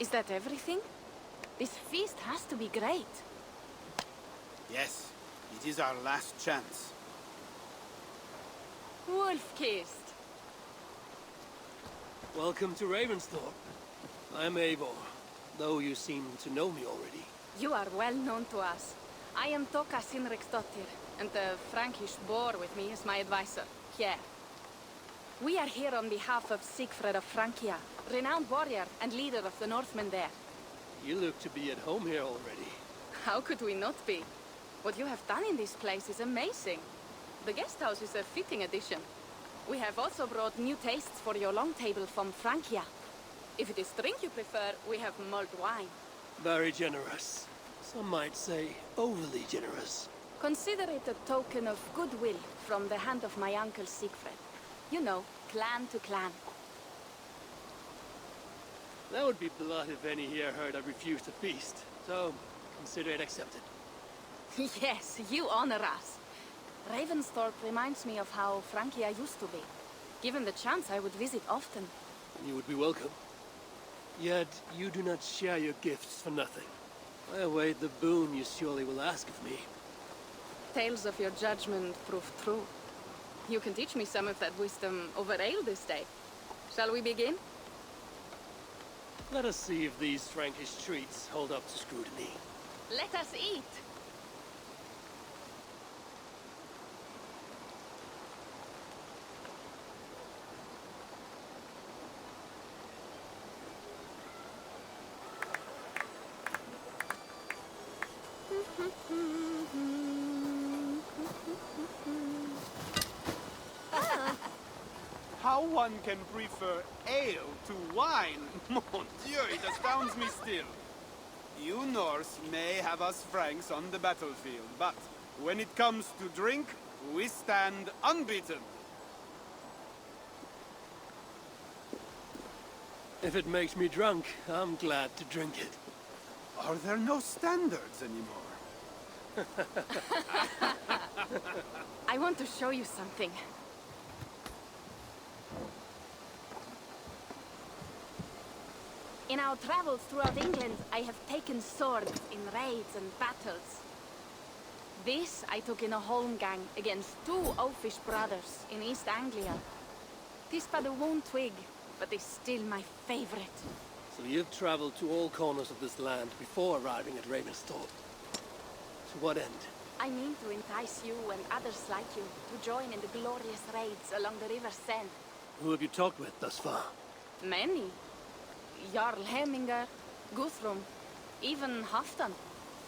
Is that everything? This feast has to be great. Yes, it is our last chance. Wolf-kissed. Welcome to Ravensthorpe. I'm Eivor, though you seem to know me already. You are well known to us. I am Toka Sinriksdottir, and the Frankish boar with me is my advisor, Pierre. We are here on behalf of Sigfred of Francia, renowned warrior and leader of the Northmen there. You look to be at home here already. How could we not be? What you have done in this place is amazing. The guest house is a fitting addition. We have also brought new tastes for your long table from Francia. If it is drink you prefer, we have mulled wine. Very generous. Some might say overly generous. Consider it a token of goodwill from the hand of my uncle Sigfred. You know, clan to clan. That would be blood if any here heard I refused to feast. So, consider it accepted. Yes, you honor us. Ravensthorpe reminds me of how Francia used to be. Given the chance, I would visit often. You would be welcome. Yet, you do not share your gifts for nothing. I await the boon you surely will ask of me. Tales of your judgment prove true. You can teach me some of that wisdom over ale this day. Shall we begin? Let us see if these Frankish treats hold up to scrutiny. Let us eat! How one can prefer ale to wine? Mon Dieu, it astounds me still. You Norse may have us Franks on the battlefield, but when it comes to drink, we stand unbeaten. If it makes me drunk, I'm glad to drink it. Are there no standards anymore? I want to show you something. In our travels throughout England, I have taken swords in raids and battles. This I took in a holmgang against 2 oafish brothers in East Anglia. 'Tis but a worn twig, but is still my favorite. So you've traveled to all corners of this land before arriving at Ravensthorpe. To what end? I mean to entice you and others like you to join in the glorious raids along the River Seine. Who have you talked with thus far? Many. Jarl Hemminger, Guthrum, even Halfdan.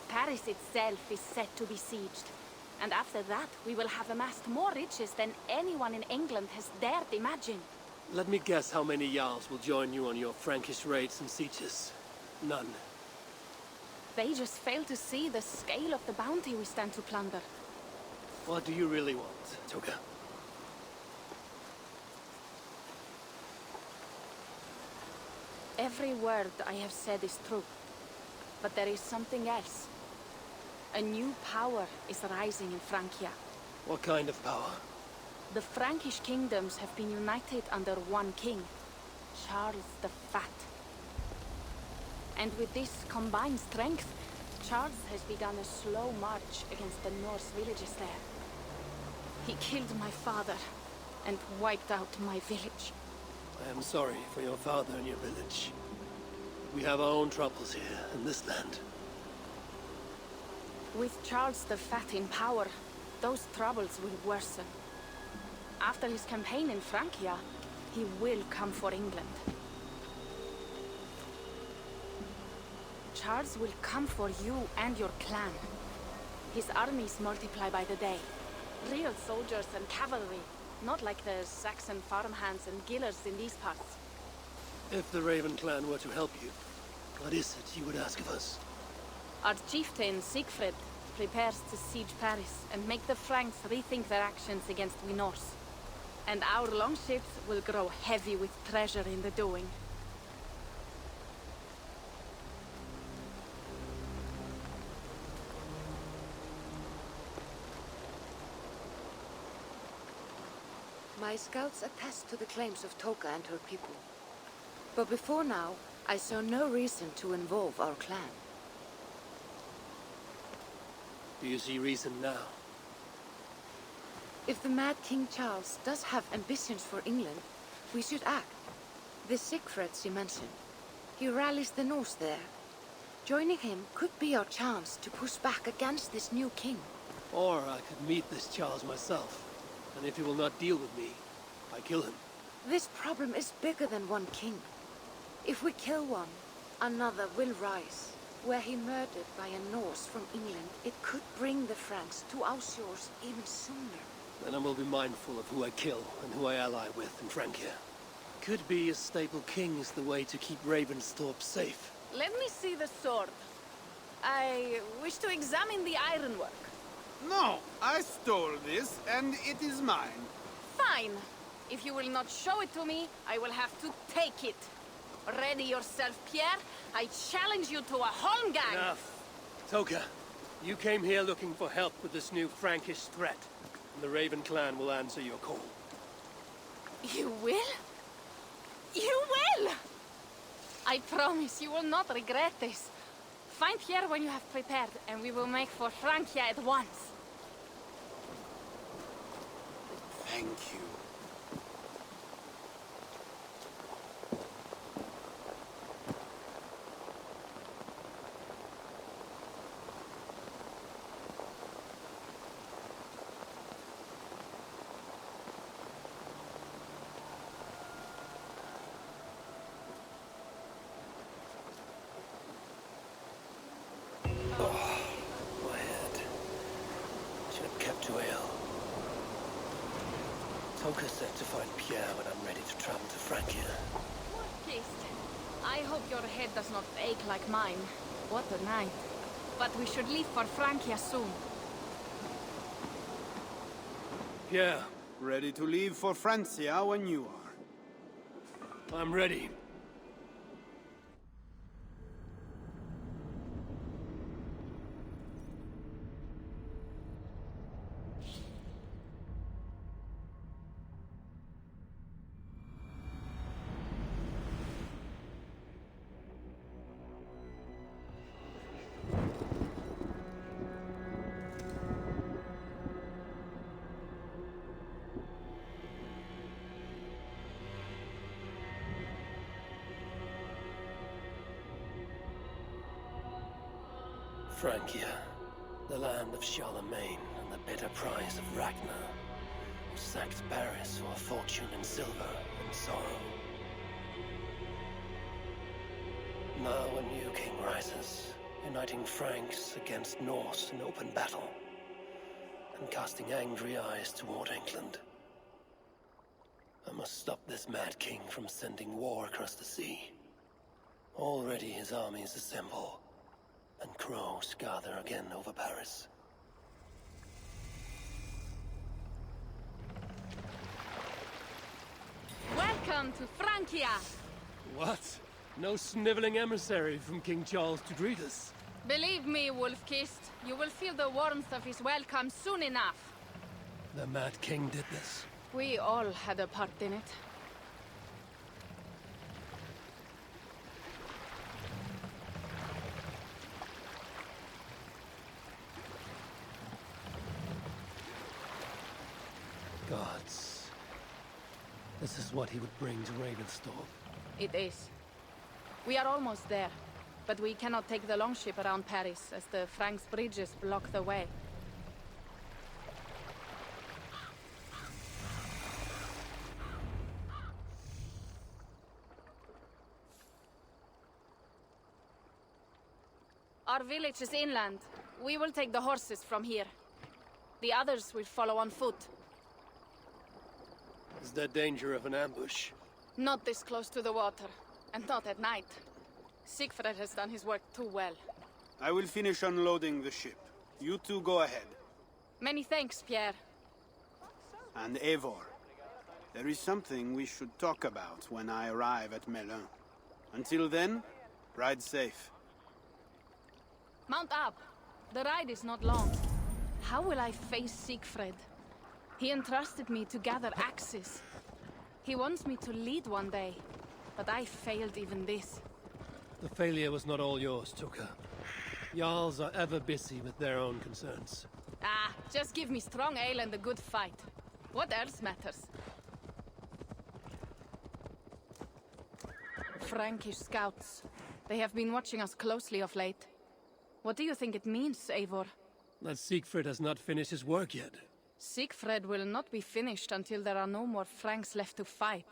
Paris itself is set to be sieged. And after that, we will have amassed more riches than anyone in England has dared imagine. Let me guess how many Jarls will join you on your Frankish raids and sieges. None. They just fail to see the scale of the bounty we stand to plunder. What do you really want, Toka? Every word I have said is true. But there is something else. A new power is rising in Francia. What kind of power? The Frankish kingdoms have been united under one king, Charles the Fat. And with this combined strength, Charles has begun a slow march against the Norse villages there. He killed my father and wiped out my village. I am sorry for your father and your village. We have our own troubles here in this land. With Charles the Fat in power, those troubles will worsen. After his campaign in Francia, he will come for England. Charles will come for you and your clan. His armies multiply by the day. Real soldiers and cavalry, not like the Saxon farmhands and gillers in these parts. If the Raven clan were to help you, what is it you would ask of us? Our chieftain, Sigfred, prepares to siege Paris and make the Franks rethink their actions against we Norse. And our longships will grow heavy with treasure in the doing. My scouts attest to the claims of Toka and her people. But before now, I saw no reason to involve our clan. Do you see reason now? If the Mad King Charles does have ambitions for England, we should act. The Siegfried you mentioned, he rallies the Norse there. Joining him could be our chance to push back against this new king. Or I could meet this Charles myself, and if he will not deal with me, I kill him. This problem is bigger than one king. If we kill one, another will rise. Were he murdered by a Norse from England, it could bring the Franks to our shores even sooner. Then I will be mindful of who I kill and who I ally with in Francia. Could be a stable king is the way to keep Ravensthorpe safe. Let me see the sword. I wish to examine the ironwork. No, I stole this, and it is mine. Fine. If you will not show it to me, I will have to take it. Ready yourself, Pierre. I challenge you to a holmgang. Enough. Toka, you came here looking for help with this new Frankish threat, and the Raven clan will answer your call. You will? You will! I promise you will not regret this. Find Pierre when you have prepared, and we will make for Francia at once. Thank you. My head. Should have kept well. Toka said to find Pierre when I'm ready to travel to Francia. Kist, I hope your head does not ache like mine. What a night. But we should leave for Francia soon. Pierre, Ready to leave for Francia when you are. I'm ready. Francia, the land of Charlemagne and the bitter prize of Ragnar, who sacked Paris for a fortune in silver and sorrow. Now a new king rises, uniting Franks against Norse in open battle, and casting angry eyes toward England. I must stop this mad king from sending war across the sea. Already his armies assemble, and crows gather again over Paris. Welcome to Francia! What? No sniveling emissary from King Charles to greet us? Believe me, Wolf-Kist, you will feel the warmth of his welcome soon enough. The Mad King did this. We all had a part in it. Gods. This is what he would bring to Ravensthorpe. It is. We are almost there, but we cannot take the longship around Paris as the Franks' bridges block the way. Our village is inland. We will take the horses from here. The others will follow on foot. Is there danger of an ambush? Not this close to the water, and not at night. Siegfried has done his work too well. I will finish unloading the ship. You two go ahead. Many thanks, Pierre. And Eivor, there is something we should talk about when I arrive at Melun. Until then, ride safe. Mount up. The ride is not long. How will I face Siegfried? He entrusted me to gather axes. He wants me to lead one day, but I failed even this. The failure was not all yours, Tuka. Jarls are ever busy with their own concerns. Ah, just give me strong ale and a good fight. What else matters? Frankish scouts. They have been watching us closely of late. What do you think it means, Eivor? That Siegfried has not finished his work yet. Siegfried will not be finished until there are no more Franks left to fight.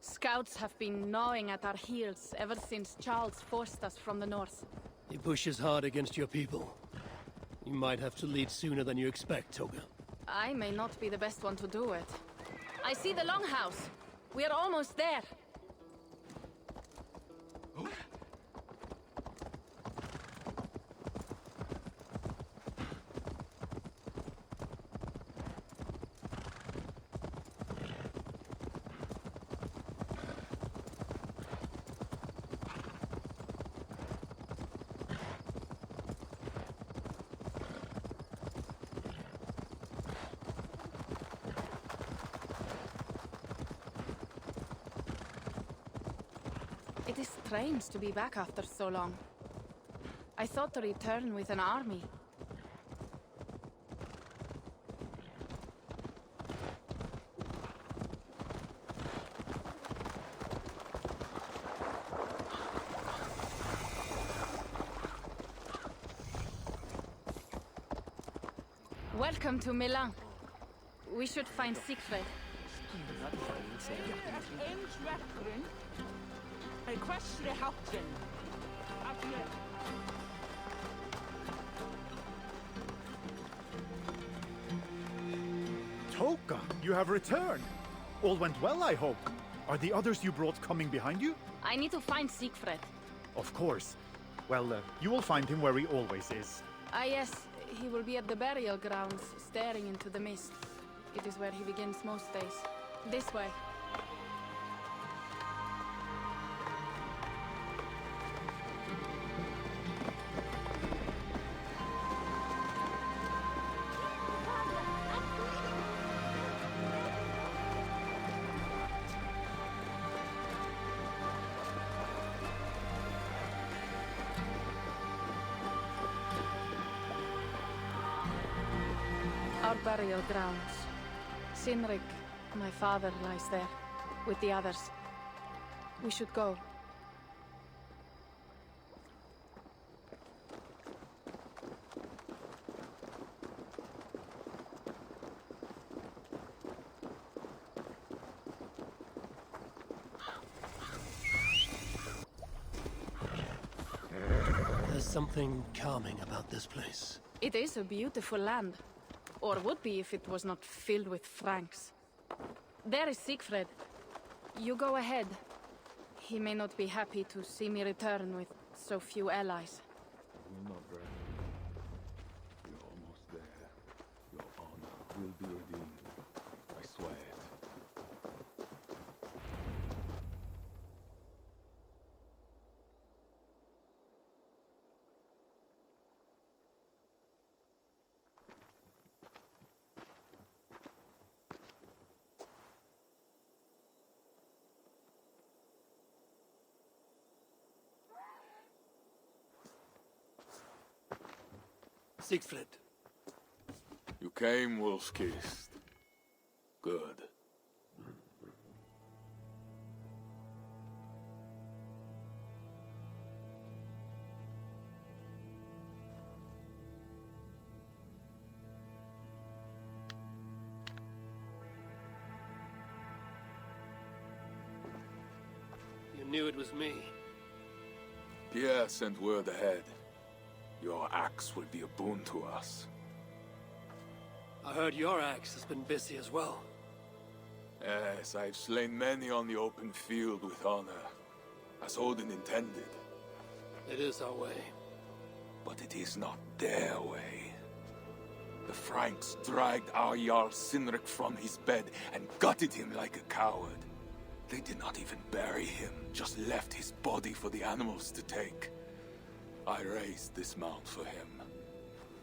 Scouts have been gnawing at our heels ever since Charles forced us from the north. He pushes hard against your people. You might have to lead sooner than you expect, Toga. I may not be the best one to do it. I see the longhouse. We are almost there. It is strange to be back after so long. I thought to return with an army. Welcome to Milan. We should find Siegfried. Toka, you have returned. All went well, I hope. Are the others you brought coming behind you? I need to find Siegfried. Of course. Well, you will find him where he always is. Ah yes, he will be at the burial grounds, staring into the mist. It is where he begins most days. This way. Our burial grounds. Sinrik, my father, lies there, with the others. We should go. There's something calming about this place. It is a beautiful land. Or would be if it was not filled with Franks. There is Siegfried. You go ahead. He may not be happy to see me return with so few allies. Will not break. You're almost there. Your honor will be redeemed. I swear it. Siegfried. You came wolf-kissed. Good. You knew it was me. Pierre sent word ahead. Your axe will be a boon to us. I heard your axe has been busy as well. Yes, I've slain many on the open field with honor, as Odin intended. It is our way. But it is not their way. The Franks dragged our Jarl Sinrik from his bed and gutted him like a coward. They did not even bury him, just left his body for the animals to take. I raised this mount for him.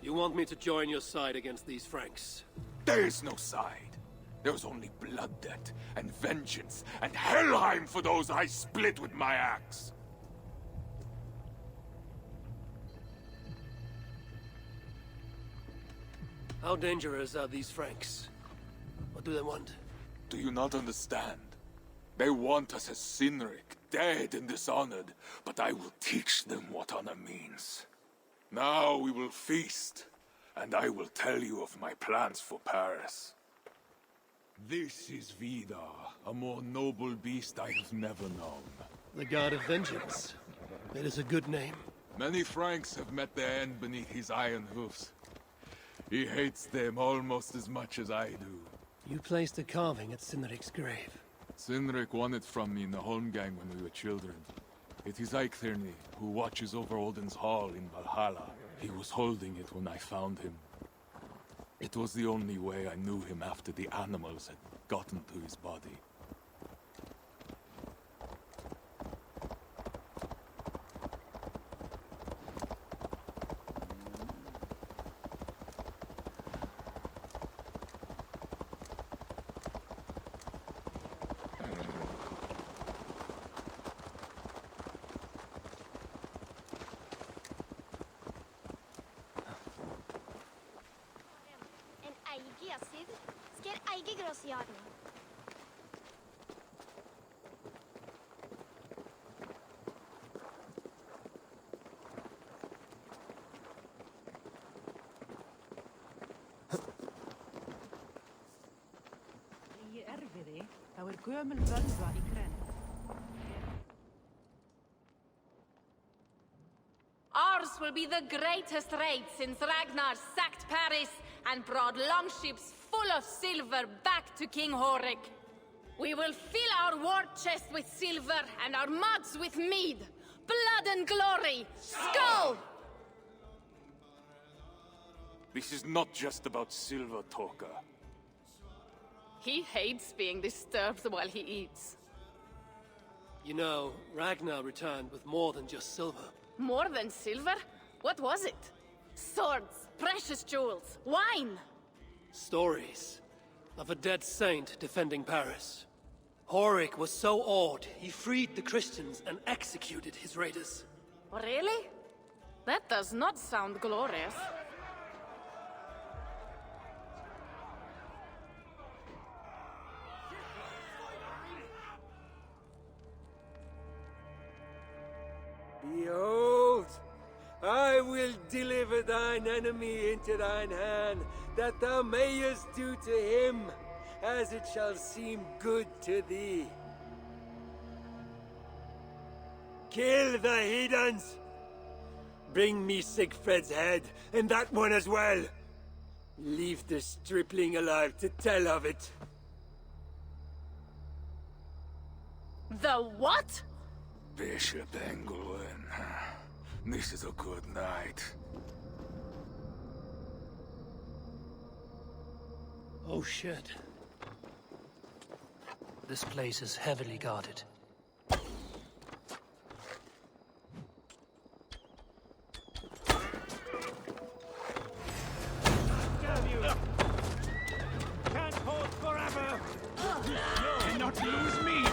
You want me to join your side against these Franks? There is no side. There is only blood debt, and vengeance, and Helheim for those I split with my axe. How dangerous are these Franks? What do they want? Do you not understand? They want us as Cynric, dead and dishonored, but I will teach them what honor means. Now we will feast, and I will tell you of my plans for Paris. This is Vidar, a more noble beast I have never known. The God of Vengeance. That is a good name. Many Franks have met their end beneath his iron hoofs. He hates them almost as much as I do. You placed a carving at Cynric's grave. Cynric won it from me in the Holmgang when we were children. It is Eichthirni, who watches over Odin's Hall in Valhalla. He was holding it when I found him. It was the only way I knew him after the animals had gotten to his body. Ours will be the greatest raid since Ragnar sacked Paris and brought longships full of silver back to King Horik. We will fill our war chest with silver and our mugs with mead. Blood and glory! Skull! This is not just about silver, Torka. He hates being disturbed while he eats. You know, Ragnar returned with more than just silver. More than silver? What was it? Swords, precious jewels, wine! Stories of a dead saint defending Paris. Horik was so awed, he freed the Christians and executed his raiders. Really? That does not sound glorious. Behold, I will deliver thine enemy into thine hand, that thou mayest do to him as it shall seem good to thee. Kill the heathens! Bring me Sigfred's head, and that one as well. Leave the stripling alive to tell of it. The what? Bishop Engelwin. This is a good night. Oh shit. This place is heavily guarded. Damn you! Can't hold forever! You cannot lose me!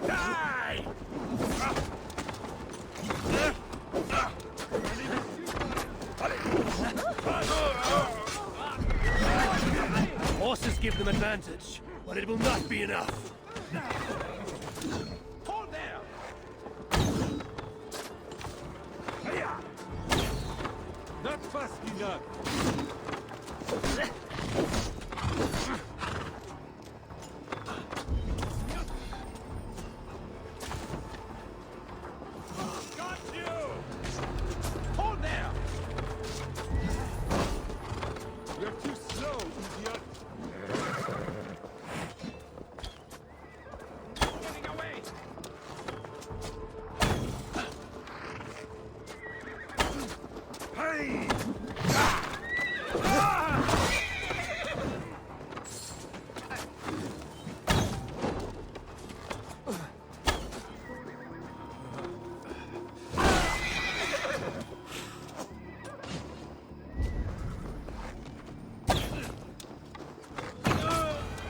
Die! Horses give them advantage, but it will not be enough. Hold there! Not fast enough. Got you! Hold there! You're too slow, idiot. Getting away! Hey!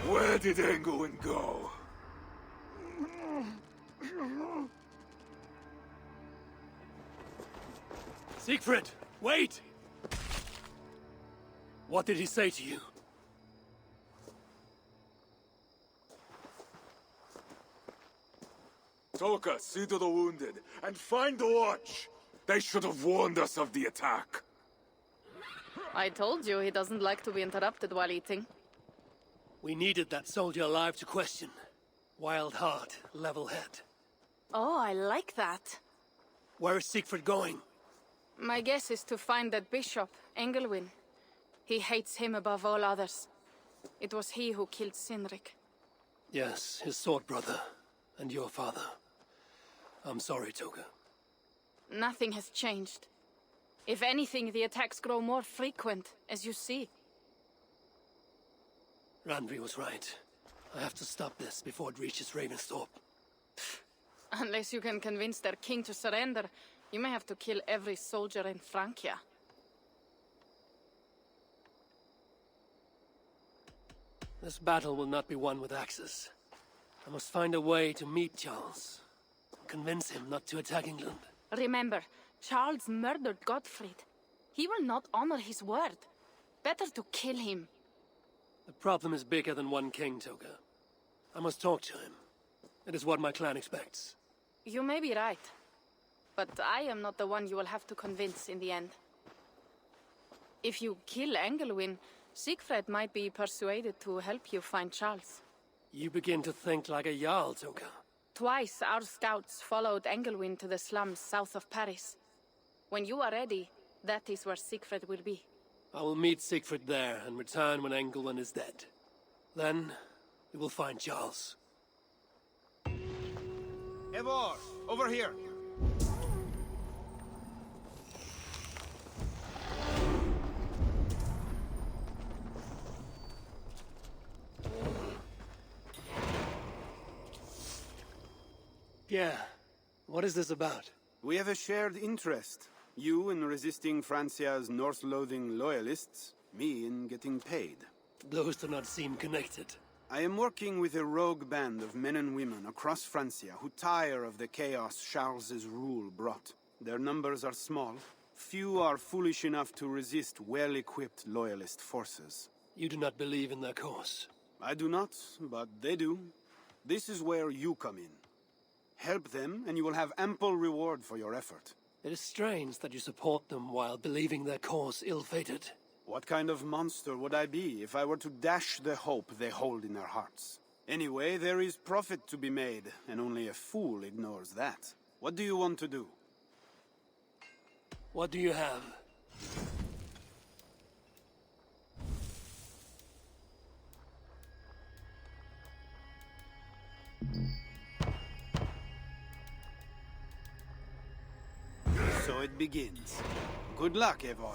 Where did Engelwin go? Siegfried, wait! What did he say to you? Toka, see to the wounded, and find the watch! They should have warned us of the attack. I told you he doesn't like to be interrupted while eating. We needed that soldier alive to question. Wild heart, level head. Oh, I like that. Where is Siegfried going? My guess is to find that bishop, Engelwin. He hates him above all others. It was he who killed Cynric. Yes, his sword brother. And your father. I'm sorry, Toga. Nothing has changed. If anything, the attacks grow more frequent, as you see. Randvi was right. I have to stop this before it reaches Ravensthorpe. Unless you can convince their king to surrender, you may have to kill every soldier in Francia. This battle will not be won with axes. I must find a way to meet Charles. Convince him not to attack England. Remember, Charles murdered Godfried. He will not honor his word. Better to kill him. The problem is bigger than one king, Toga. I must talk to him. It is what my clan expects. You may be right. But I am not the one you will have to convince in the end. If you kill Engelwin, Siegfried might be persuaded to help you find Charles. You begin to think like a Jarl, Toga. Twice our scouts followed Engelwin to the slums south of Paris. When you are ready, that is where Siegfried will be. I will meet Siegfried there and return when Engelwin is dead. Then, we will find Charles. Eivor, over here. Yeah. What is this about? We have a shared interest. You in resisting Francia's Norse-loathing loyalists, me in getting paid. Those do not seem connected. I am working with a rogue band of men and women across Francia who tire of the chaos Charles's rule brought. Their numbers are small. Few are foolish enough to resist well-equipped loyalist forces. You do not believe in their cause. I do not, but they do. This is where you come in. Help them, and you will have ample reward for your effort. It is strange that you support them while believing their cause ill-fated. What kind of monster would I be if I were to dash the hope they hold in their hearts? Anyway, there is profit to be made, and only a fool ignores that. What do you want to do? What do you have? So it begins. Good luck, Eivor.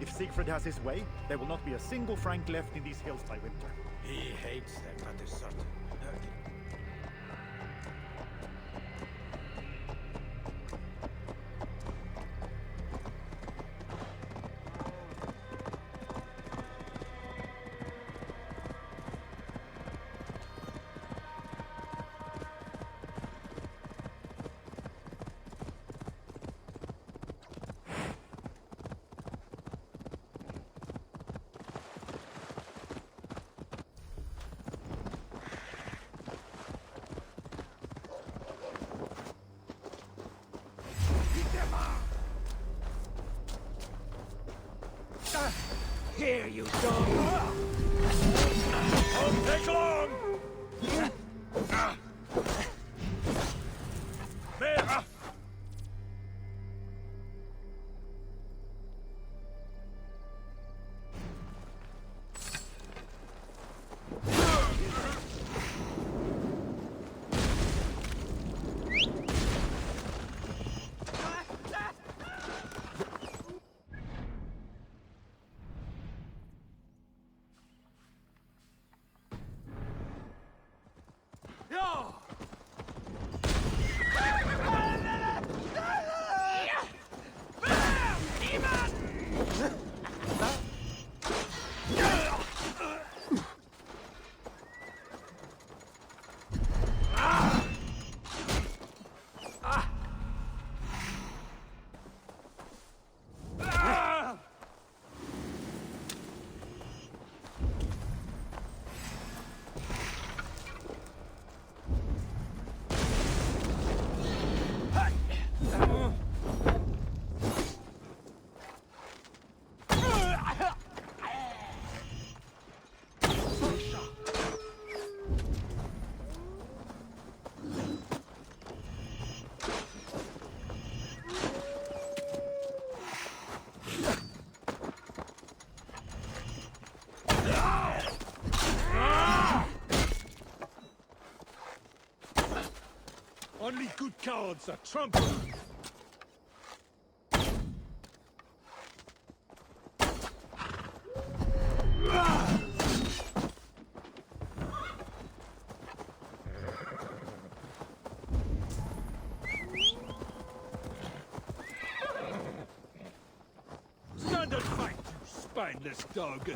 If Siegfried has his way, there will not be a single Frank left in these hills by winter. He hates them, that is certain. Here, you dog! Won't take long! There! Only good cowards are trampled. Stand and fight, you spineless dog.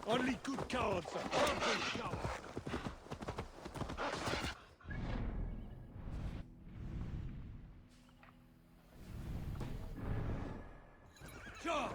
Only good cowards are trampled cowards. Sure.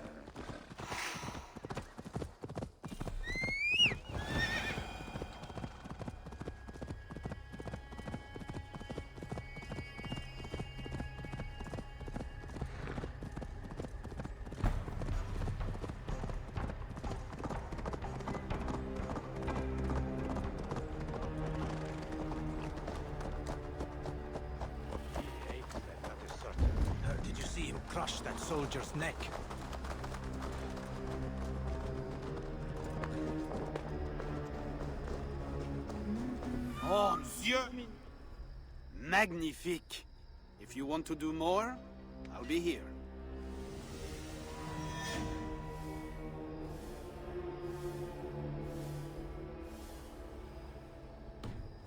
Did you see him crush that soldier's neck? Oh, Monsieur! Magnifique! If you want to do more, I'll be here.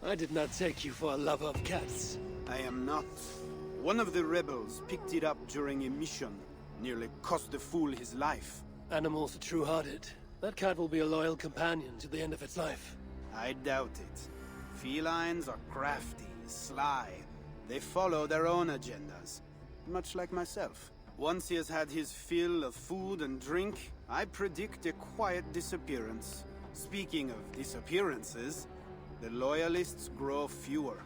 I did not take you for a lover of cats. I am not. One of the rebels picked it up during a mission. Nearly cost the fool his life. Animals are true-hearted. That cat will be a loyal companion to the end of its life. I doubt it. Felines are crafty, sly. They follow their own agendas. Much like myself. Once he has had his fill of food and drink, I predict a quiet disappearance. Speaking of disappearances, the loyalists grow fewer.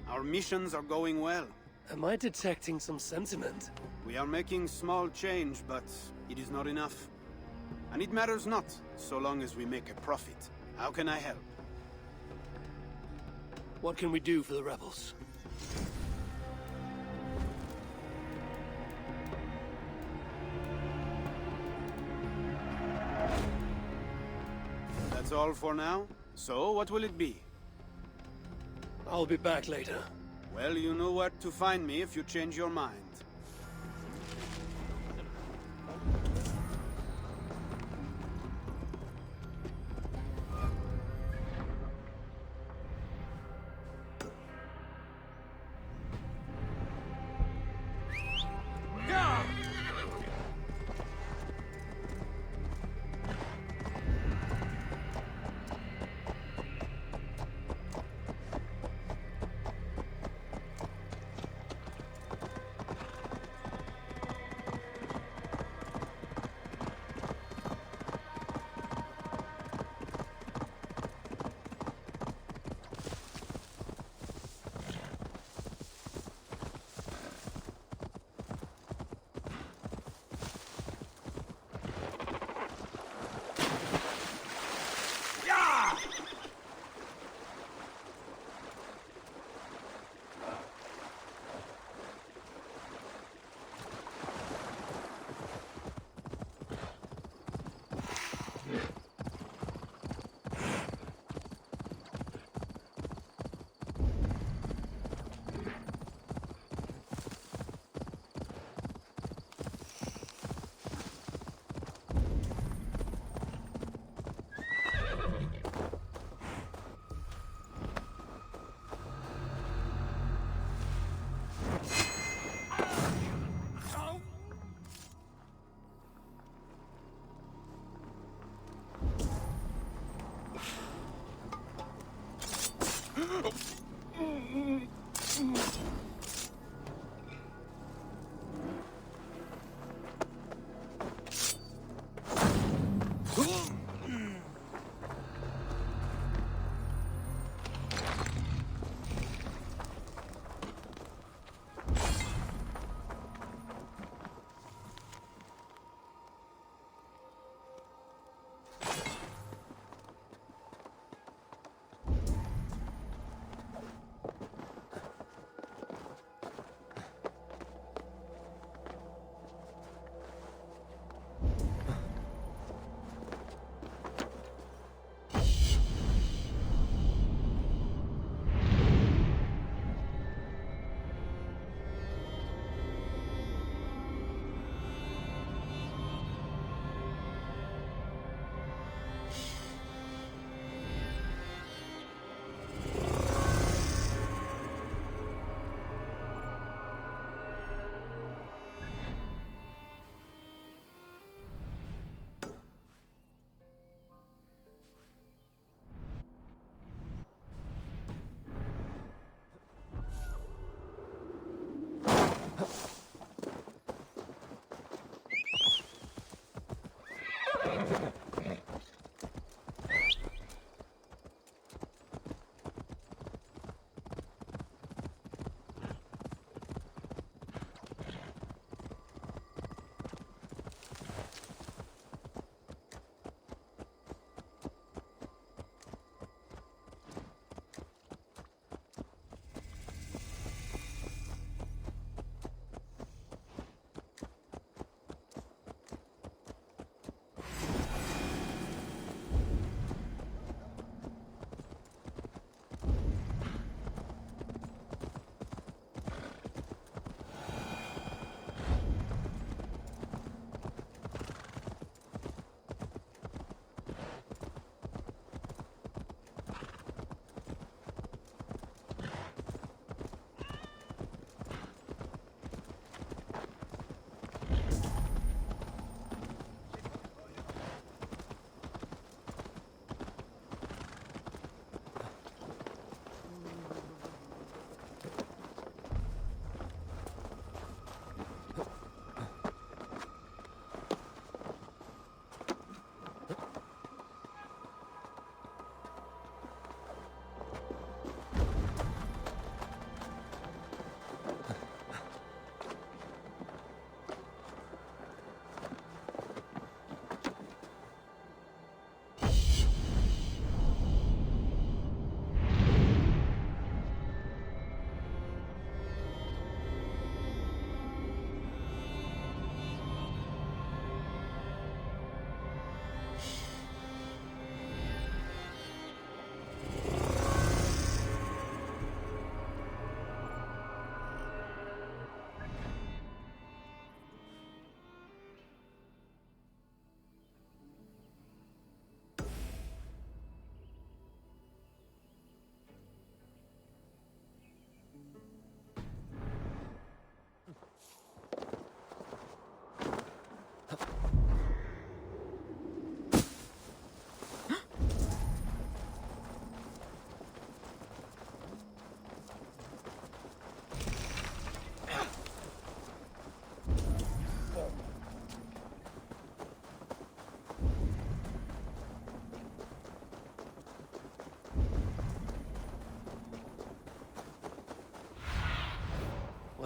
Our missions are going well. Am I detecting some sentiment? We are making small change, but it is not enough. And it matters not, so long as we make a profit. How can I help? What can we do for the rebels? That's all for now? So, what will it be? I'll be back later. Well, you know where to find me if you change your mind.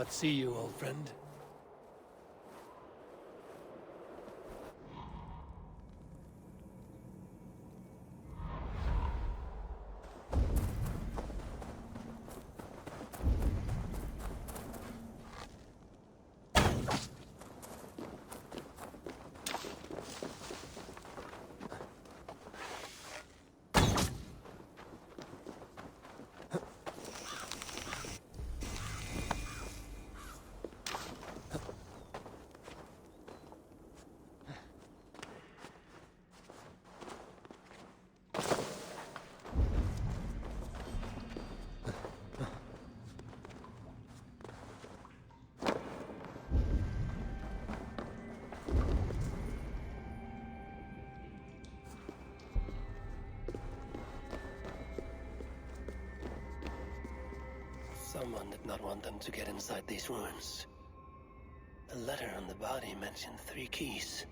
not see you, old friend. Someone did not want them to get inside these ruins. The letter on the body mentioned 3 keys.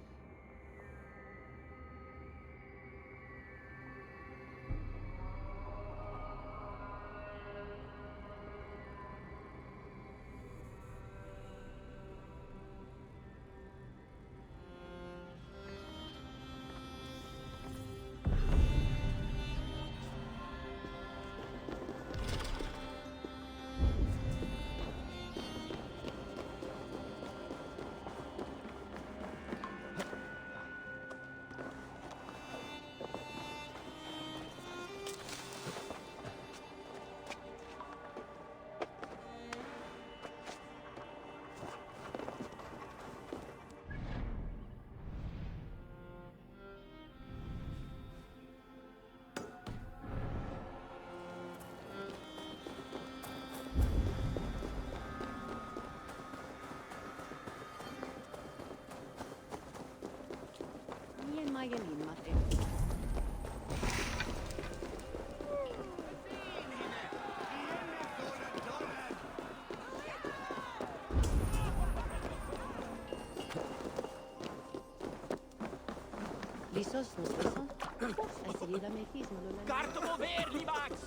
Cartomo verdi, Max!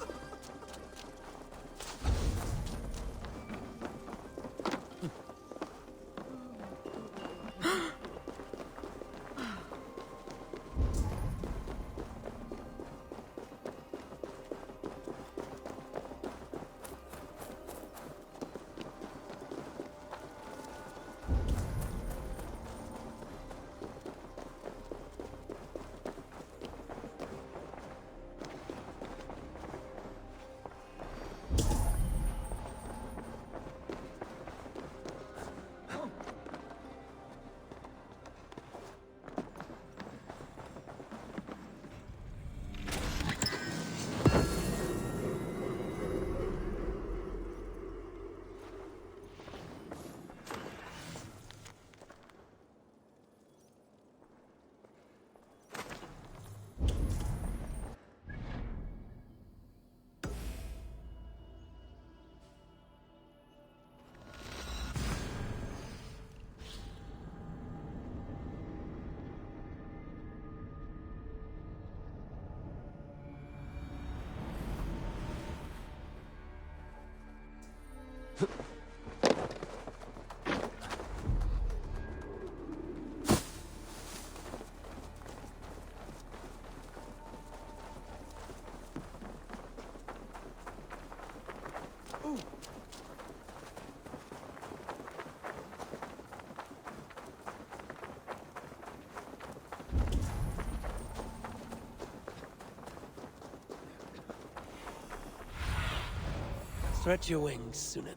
Stretch your wings, Sunit.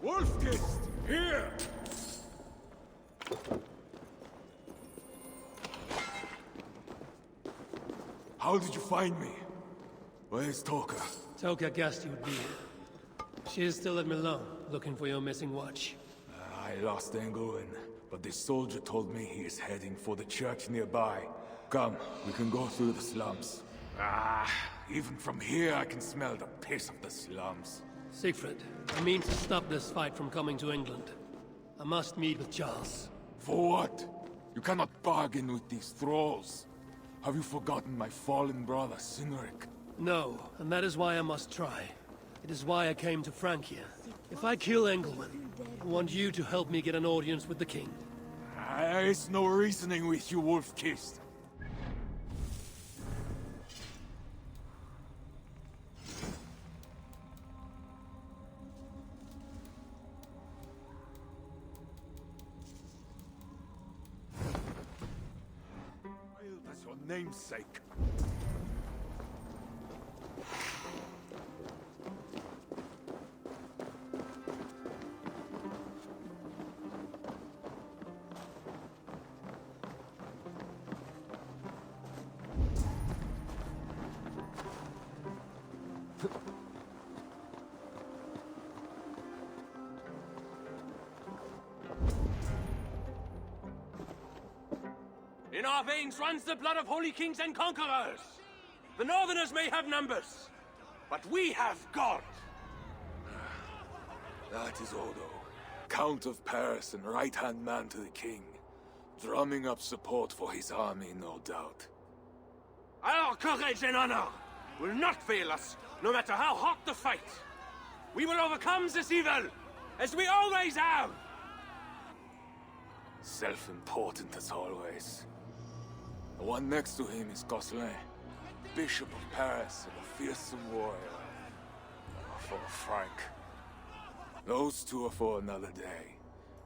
Wolfkist! Here! How did you find me? Where's Toka? Toka guessed you'd be here. She is still at Milan, looking for your missing watch. I lost England, but this soldier told me he is heading for the church nearby. Come, we can go through the slums. Even from here I can smell the piss of the slums. Siegfried, I mean to stop this fight from coming to England. I must meet with Charles. For what? You cannot bargain with these thralls. Have you forgotten my fallen brother, Cynric? No, and that is why I must try. It is why I came to Francia. If I kill Engelman, I want you to help me get an audience with the king. There is no reasoning with you, wolf-kissed. That's your namesake. In our veins runs the blood of holy kings and conquerors. The Northerners may have numbers, but we have God. That is Odo, Count of Paris and right-hand man to the king. Drumming up support for his army, no doubt. Our courage and honor will not fail us, no matter how hot the fight. We will overcome this evil, as we always have. Self-important as always. The one next to him is Gosselin, Bishop of Paris and a fearsome warrior. For Frank. Those two are for another day.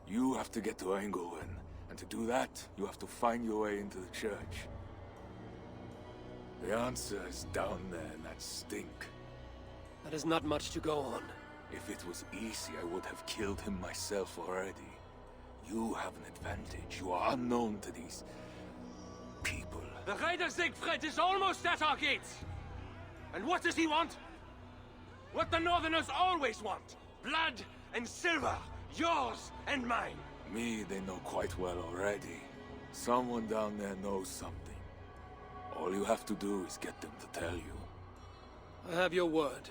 You have to get to Engelwin, and to do that, you have to find your way into the church. The answer is down there in that stink. That is not much to go on. If it was easy, I would have killed him myself already. You have an advantage. You are unknown to these people. The Raider Siegfried is almost at our gates. And what does he want? What the Northerners always want. Blood and silver. Yours and mine. Me, they know quite well already. Someone down there knows something. All you have to do is get them to tell you. I have your word.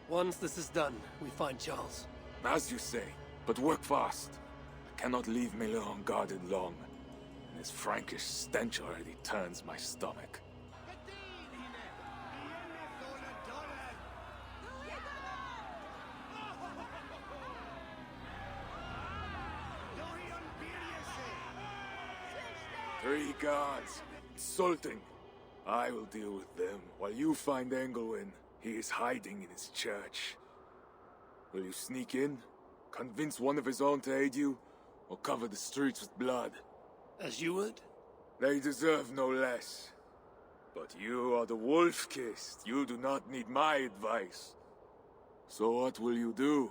Once this is done, we find Charles. As you say, but work fast. I cannot leave Milan unguarded long. And his Frankish stench already turns my stomach. Three guards. Insulting. I will deal with them, while you find Engelwin. He is hiding in his church. Will you sneak in? Convince one of his own to aid you? Or cover the streets with blood? As you would? They deserve no less. But you are the wolf-kissed. You do not need my advice. So what will you do?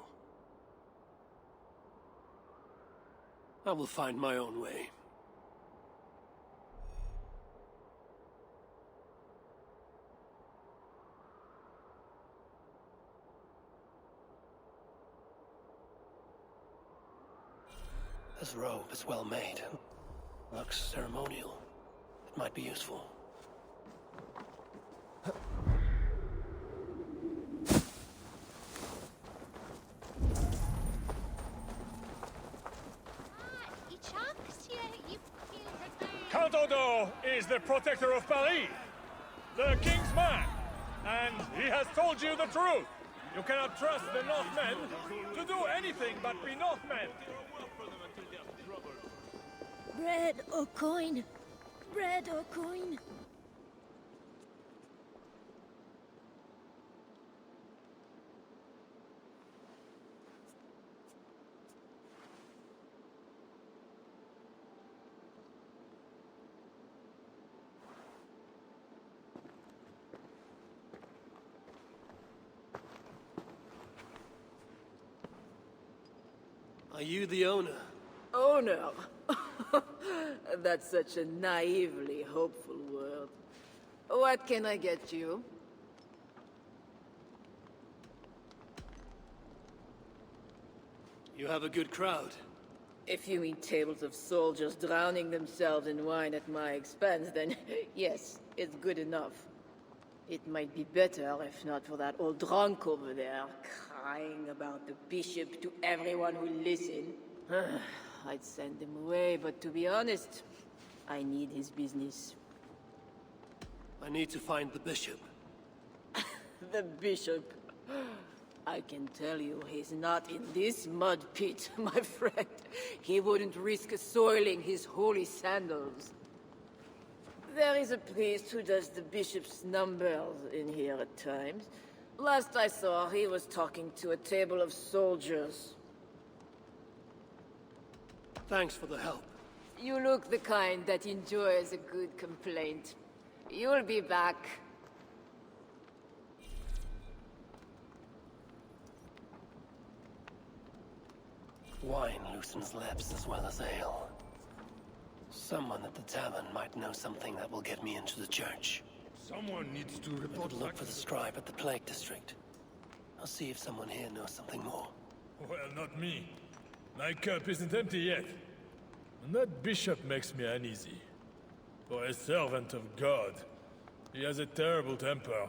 I will find my own way. This robe is well made. Looks ceremonial. It might be useful. Count Odo is the protector of Paris, the king's man, and he has told you the truth. You cannot trust the Northmen to do anything but be Northmen. Bread or coin? Bread or coin? Are you the owner? Owner? That's such a naively hopeful word. What can I get you? You have a good crowd. If you mean tables of soldiers drowning themselves in wine at my expense, then yes, it's good enough. It might be better if not for that old drunk over there, crying about the bishop to everyone who listen. I'd send him away, but to be honest, I need his business. I need to find the bishop. The bishop. I can tell you, he's not in this mud pit, my friend. He wouldn't risk soiling his holy sandals. There is a priest who does the bishop's numbers in here at times. Last I saw, he was talking to a table of soldiers. Thanks for the help. You look the kind that enjoys a good complaint. You'll be back. Wine loosens lips as well as ale. Someone at the tavern might know something that will get me into the church. Someone needs to I report could look for the scribe at the Plague District. I'll see if someone here knows something more. Well, not me. My cup isn't empty yet. And that bishop makes me uneasy. For a servant of God, he has a terrible temper.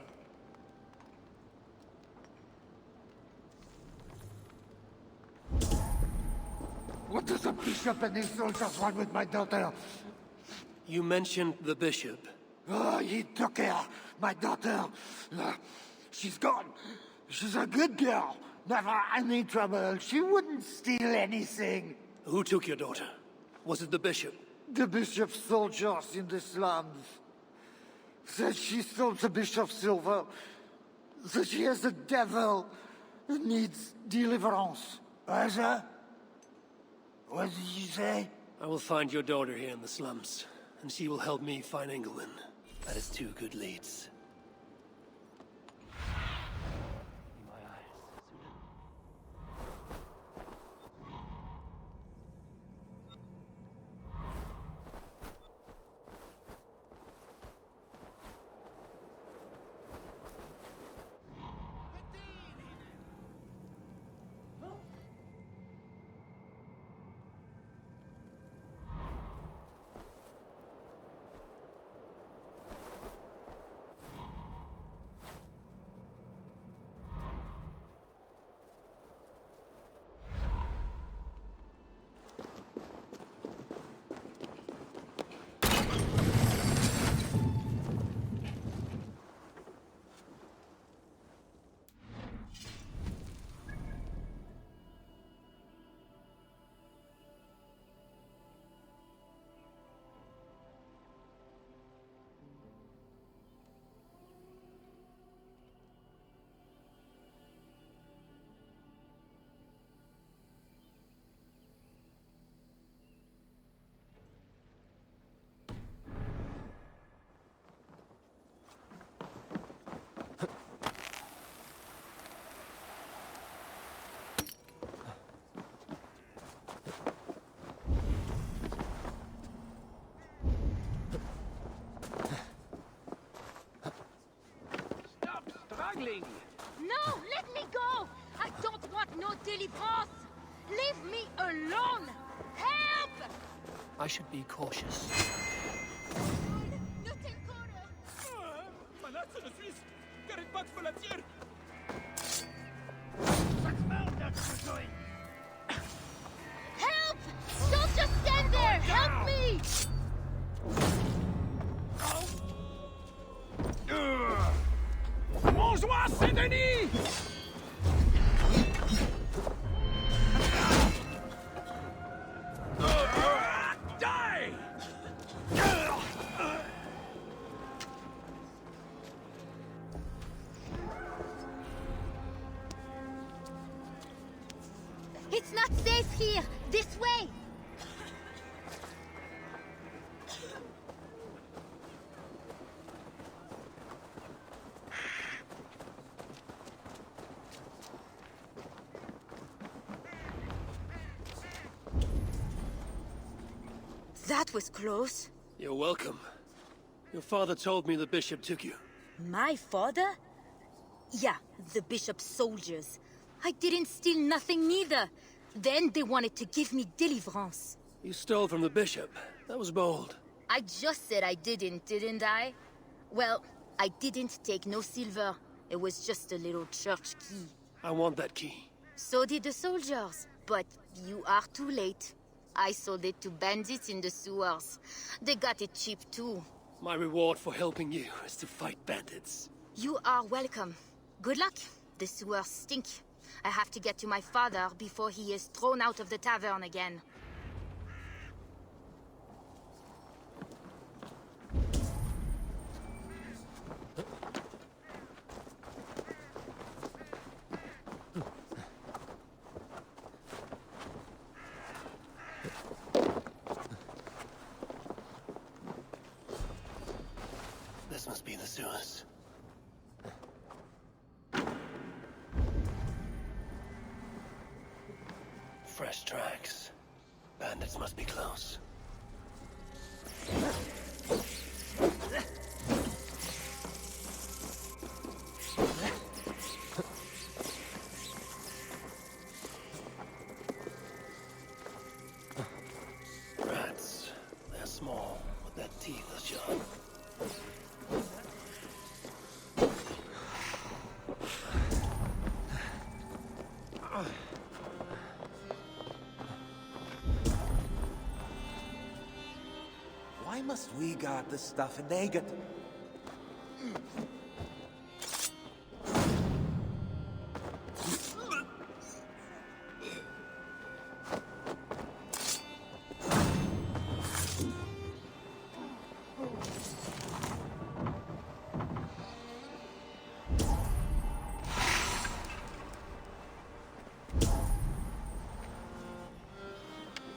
What does the bishop and his soldiers want with my daughter? You mentioned the bishop. Oh, he took her, my daughter. She's gone. She's a good girl. Never any trouble. She wouldn't steal anything. Who took your daughter? Was it the bishop? The bishop's soldiers in the slums. Said she stole the bishop's silver. Said she has a devil who needs deliverance. What did you say? I will find your daughter here in the slums, and she will help me find Engelman. That is 2 good leads. No, let me go! I don't want no délivrance! Leave me alone! Help! I should be cautious. Help! Don't just stand there! Help me! Bonjour, Saint-Denis! Die! It's not safe here! This way! That was close. You're welcome. Your father told me the bishop took you. My father? Yeah, the bishop's soldiers. I didn't steal nothing neither. Then they wanted to give me deliverance. You stole from the bishop. That was bold. I just said I didn't I? Well, I didn't take no silver. It was just a little church key. I want that key. So did the soldiers, but you are too late. I sold it to bandits in the sewers. They got it cheap too. My reward for helping you is to fight bandits. You are welcome. Good luck. The sewers stink. I have to get to my father before he is thrown out of the tavern again. This must be the sewers. Fresh tracks. Bandits must be close. Rats. They're small, but their teeth are sharp. Why must we guard this stuff and they get...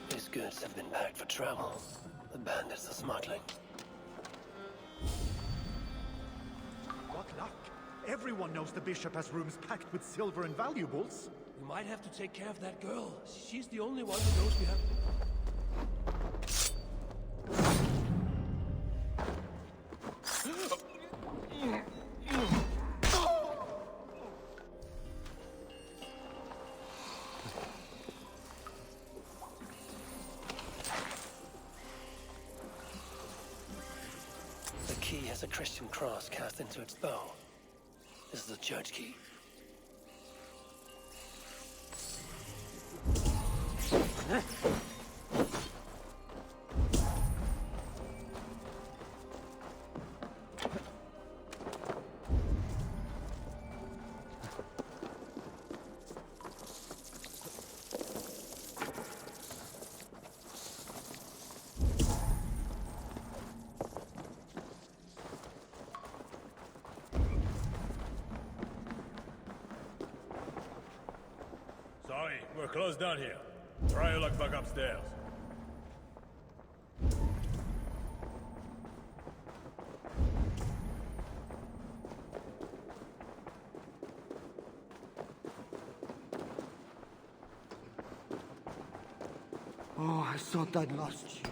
These goods have been packed for travel. The bandits are smuggling. What luck! Everyone knows the bishop has rooms packed with silver and valuables. We might have to take care of that girl. She's the only one who knows we have... The key has a Christian cross cast into its bow. This is the church key. Sorry, we're closed down here. Try your luck back upstairs. Oh, I thought I'd lost you.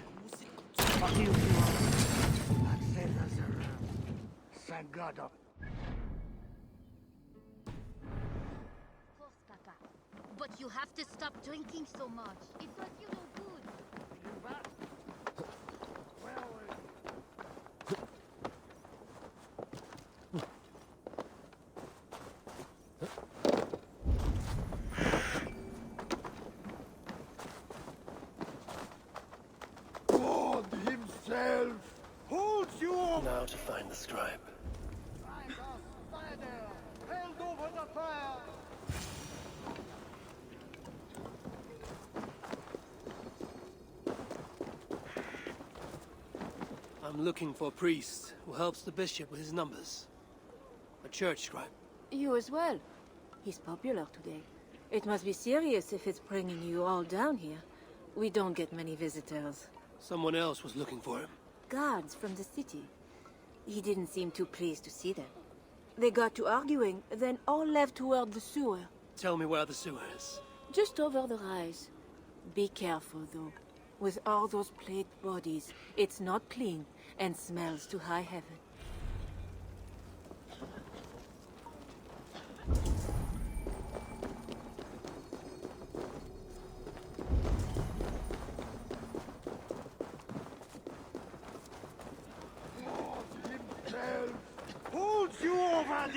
But here you are. I'd say that's Thank God. But you have to stop drinking so much. It does you no good. God himself holds you up! Now to find the scribe. Held over the fire! I'm looking for a priest who helps the bishop with his numbers. A church scribe. You as well. He's popular today. It must be serious if it's bringing you all down here. We don't get many visitors. Someone else was looking for him. Guards from the city. He didn't seem too pleased to see them. They got to arguing, then all left toward the sewer. Tell me where the sewer is. Just over the rise. Be careful, though. With all those plagued bodies, it's not clean and smells to high heaven.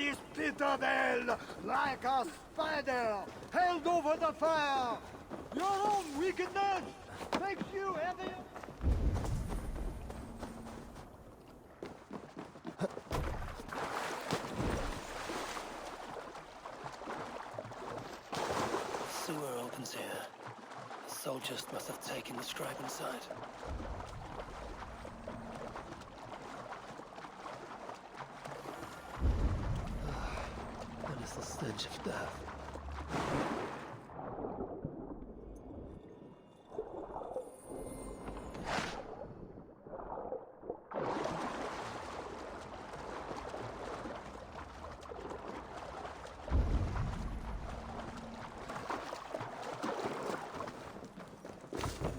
this pit of hell like a spider held over the fire. Your own wickedness makes you heavier. Sewer opens here. The soldiers must have taken the scribe inside. That is the stench of death.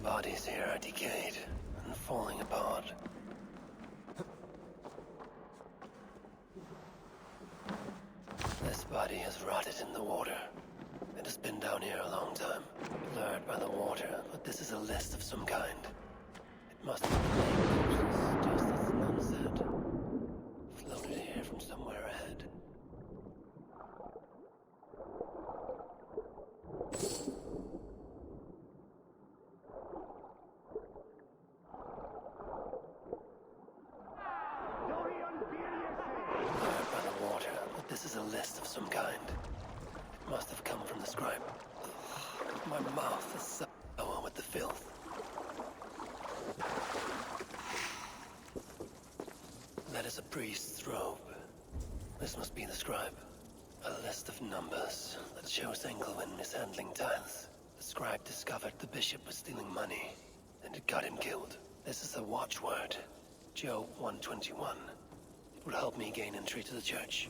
Bodies here are decayed and falling apart. This body has rotted in the water. It has been down here a long time, blurred by the water, but this is a list of some kind. It must have been corpses, just as the nun said. Floated here from somewhere ahead. This is a list of some kind. It must have come from the scribe. My mouth is sour with the filth. That is a priest's robe. This must be the scribe. A list of numbers that shows Engelwin mishandling tithes. The scribe discovered the bishop was stealing money, and it got him killed. This is the watchword, Job 121. It will help me gain entry to the church.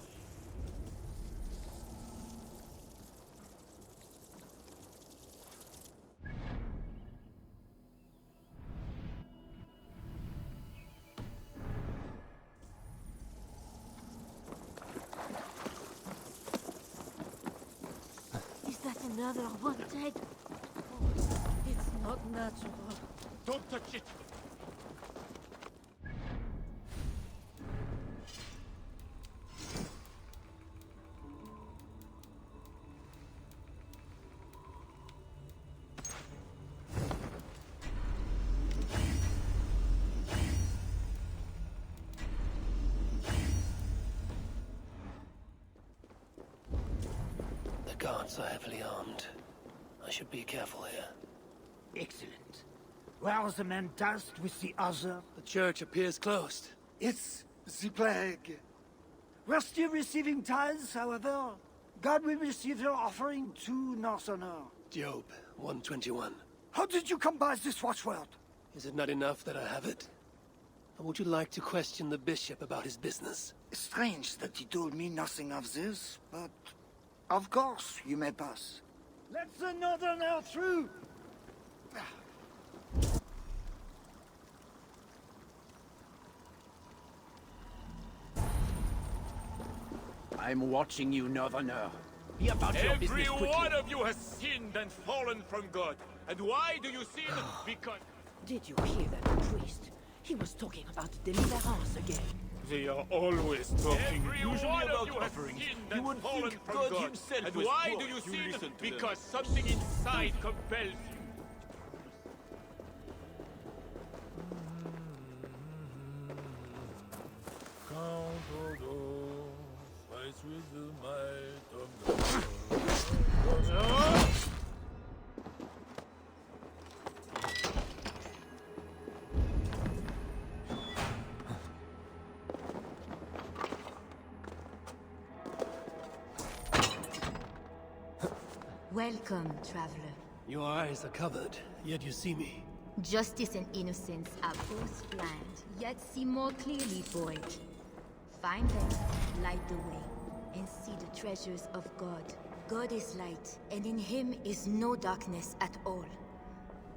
Another one dead. Oh, it's not natural. Don't touch it! The guards are heavily armed. I should be careful here. Excellent. Where are the men tasked with the other? The church appears closed. It's the plague. We're still receiving tithes, however. God will receive your offering to Northerner. Job 121. How did you come by this watchword? Is it not enough that I have it? Or would you like to question the bishop about his business? Strange that he told me nothing of this, but of course you may pass. Let the Northerner through! I'm watching you, Northerner. Be about your business Every quickly. one of you has sinned and fallen from God. And why do you sin? Because... Did you hear that priest? He was talking about deliverance again. They are always talking, Every usually one of about you has offerings. sinned You and would fallen think from God God. himself And was why poor do you if you sin? listen to them. Because something inside compels you. Count all fights with the might of God. Welcome, traveler. Your eyes are covered, yet you see me. Justice and innocence are both blind, yet see more clearly for it. Find them, light the way, and see the treasures of God. God is light, and in him is no darkness at all.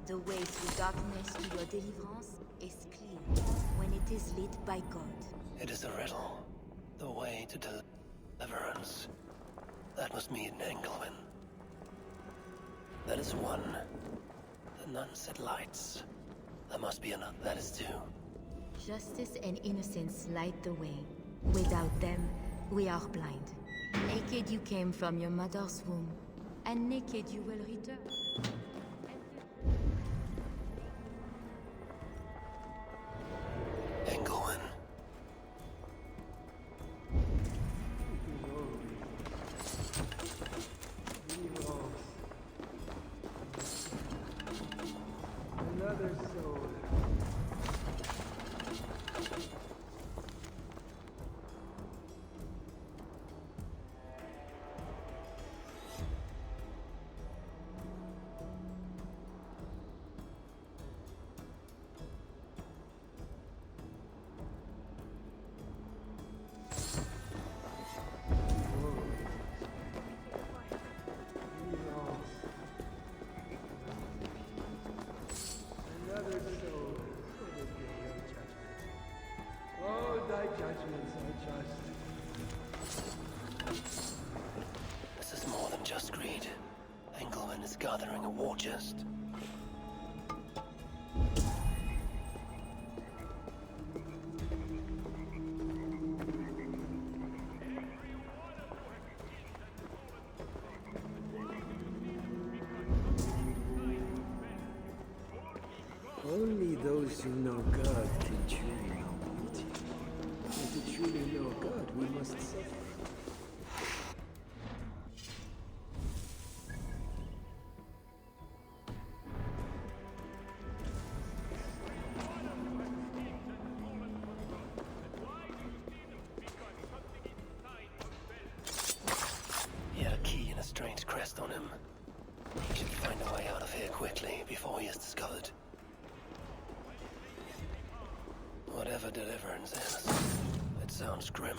The way through darkness to your deliverance is clear when it is lit by God. It is a riddle. The way to deliverance. That must mean Engelwin. That is one. The nun said lights. There must be another. That is two. Justice and innocence light the way. Without them, We are blind. Naked you came from your mother's womb, and naked you will return. Engelwin. Another soul. This is more than just greed. Engelwin is gathering a war chest. Only those who know God can truly know beauty. And to truly know God, we must suffer. He had a key and a strange crest on him. He should find a way out of here quickly before he is discovered. Whatever deliverance is, it sounds grim.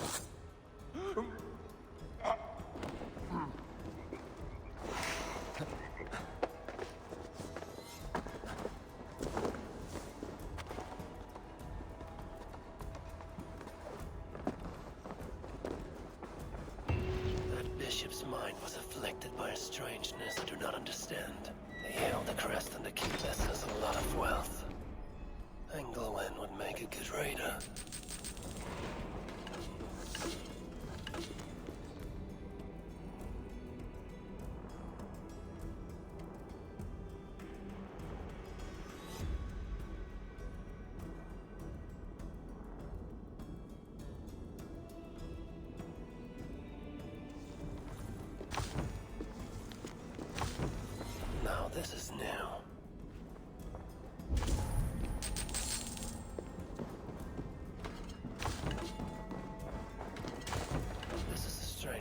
That bishop's mind was afflicted by a strangeness I do not understand. He held the crest and the key possesses a lot of wealth. Engelwin would make a good raider. Now this is new.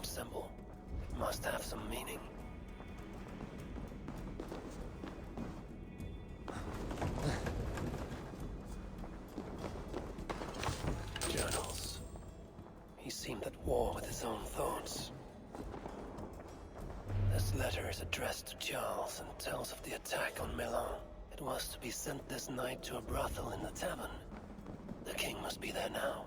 Symbol. It must have some meaning. Journals. He seemed at war with his own thoughts. This letter is addressed to Charles and tells of the attack on Milan. It was to be sent this night to a brothel in the tavern. The king must be there now.